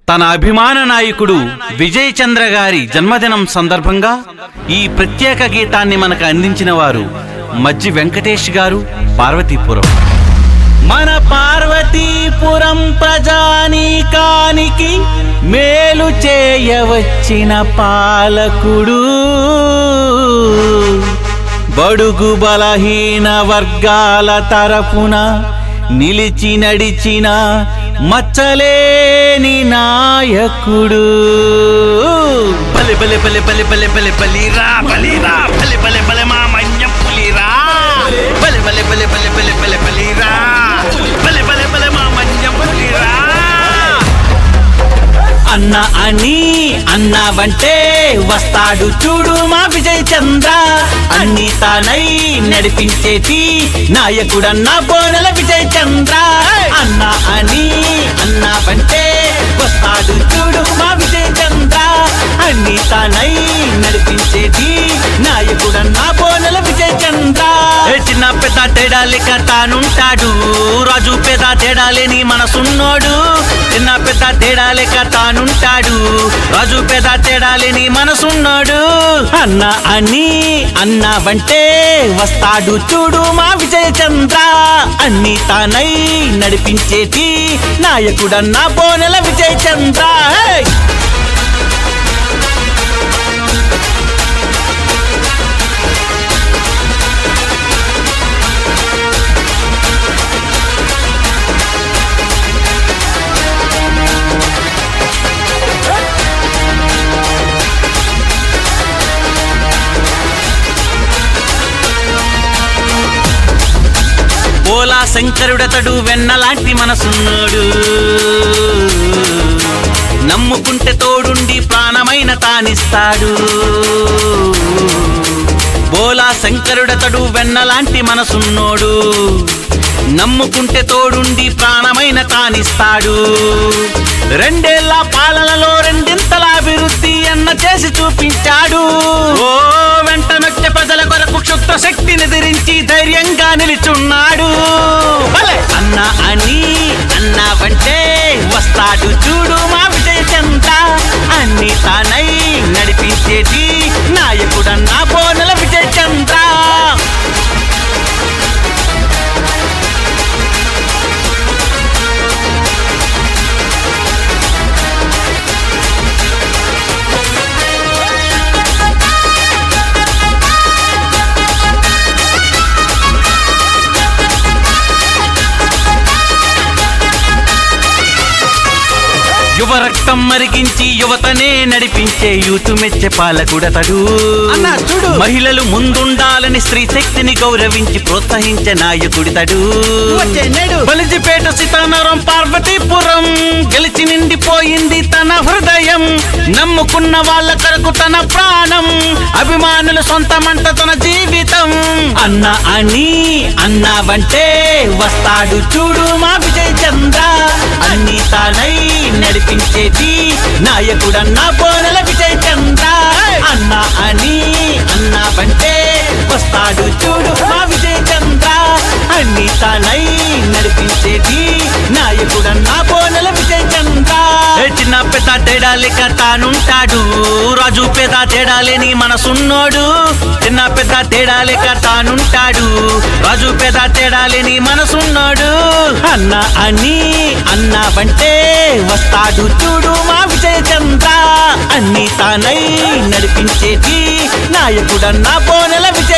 తన అభిమాన నాయకుడు విజయ్ చంద్ర గారి జన్మదినం సందర్భంగా ఈ ప్రత్యేక గీతాన్ని మనకు అందించిన వారు మజ్జి వెంకటేష్ గారు, పార్వతీపురం. మన పార్వతీపురం ప్రజానీకానికి మేలు చేయవచ్చిన పాలకుడు, బడుగు బలహీన వర్గాల తరపున నిలిచి నడిచిన మచ్చలేని నాయకుడు. బలి బలి బలి బలి బలి బలి బలిరా బలిరా బలి బలి బలి మా మన్యం పులిరా బలి బలి బలి బలి బలి బలి బలిరా బలి బలి బలి మా మన్యం పులిరా. అన్న అని అన్నావంటే వస్తాడు చూడు మా విజయ్ చంద్ర, అన్ని తానై నడిపించేటి నాయకుడన్న బోనెల విజయ్ చంద్ర. అన్న అని అన్నావంటే వస్తాడు చూడు మా విజయ్ చంద్ర, అన్ని తానై నడిపించేటి నాయకుడన్న బోనెల విజయ్ చంద్ర. చిన్న పెద్ద తేడా లెక్క తానుంటాడు, రాజు పెద్ద తేడా లేని మనసున్నోడు. చిన్న పెద్ద తేడా లెక్క తానుంటాడు, రాజు పెద్ద తేడా లేని మనసున్నాడు. అన్న అని అన్నావంటే వస్తాడు చూడు మా విజయ్ చంద్ర, అన్ని తానై నడిపించేటి నాయకుడన్న బోనెల విజయ్ చంద్ర. పోలా శంకరుడతడు వెన్నలాంటి మనసున్నాడు, నమ్ముకుంటే తోడుండి ప్రాణమైన తానిస్తాడు. పోలా శంకరుడతడు వెన్నలాంటి మనసున్నోడు, నమ్ముకుంటే తోడుండి ప్రాణమైన తానిస్తాడు. రెండేళ్ల పాలనలో రెండింతల అభివృద్ధి అన్న చేసి చూపించాడు. ఓ వెంటనొచ్చే ప్రజల కొరకు క్షుద్ర శక్తిని ఎదిరించి ధైర్యంగా నిలుచున్నాడు. అన్న అని అన్నావంటే వస్తాడు చూడు మా విజయ్ చంద్ర, అన్ని తానై నడిపించేటి నాయకుడన్న బోనెల విజయ్ చంద్ర. యువ రక్తం మరిగించి యువతనే నడిపించే యూత్ మెచ్చే పాలకుడతడు. మహిళలు ముందుండాలని స్త్రీ శక్తిని గౌరవించి ప్రోత్సహించే నాయకుడితడు. బలిజిపేట సీతానగరం పార్వతీపురం గెలిచి నిండిపోయింది తన హృదయం, నమ్ముకున్న వాళ్ళ కొరకు తన ప్రాణం, అభిమానుల సొంతమంట తన జీవితం. అన్న అని అన్నావంటే వస్తాడు చూడు మా విజయ్ చంద్ర, అన్ని తానై నడిపించేటి నాయకుడన్న బోనెల విజయ్ చంద్ర. అన్న అని అన్నావంటే వస్తాడు చూడు మా విజయ్ చంద్ర, అన్ని తానై నడిపించేటి నాయకుడన్న బోనెల విజయ్ చంద్ర. చిన్న పెద్ద తేడా లెక్క తానుంటాడు, రాజు పెద్ద తేడా లేని మనసున్నోడు. చిన్న పెద్ద తేడా లెక్క తానుంటాడు, రాజు పెద్ద తేడా లేని మనసున్నాడు. అన్న అని అన్నావంటే వస్తాడు చూడు మా విజయ్ చంద్ర, అన్ని తానై నడిపించేటి నాయకుడన్న బోనెల విజయ్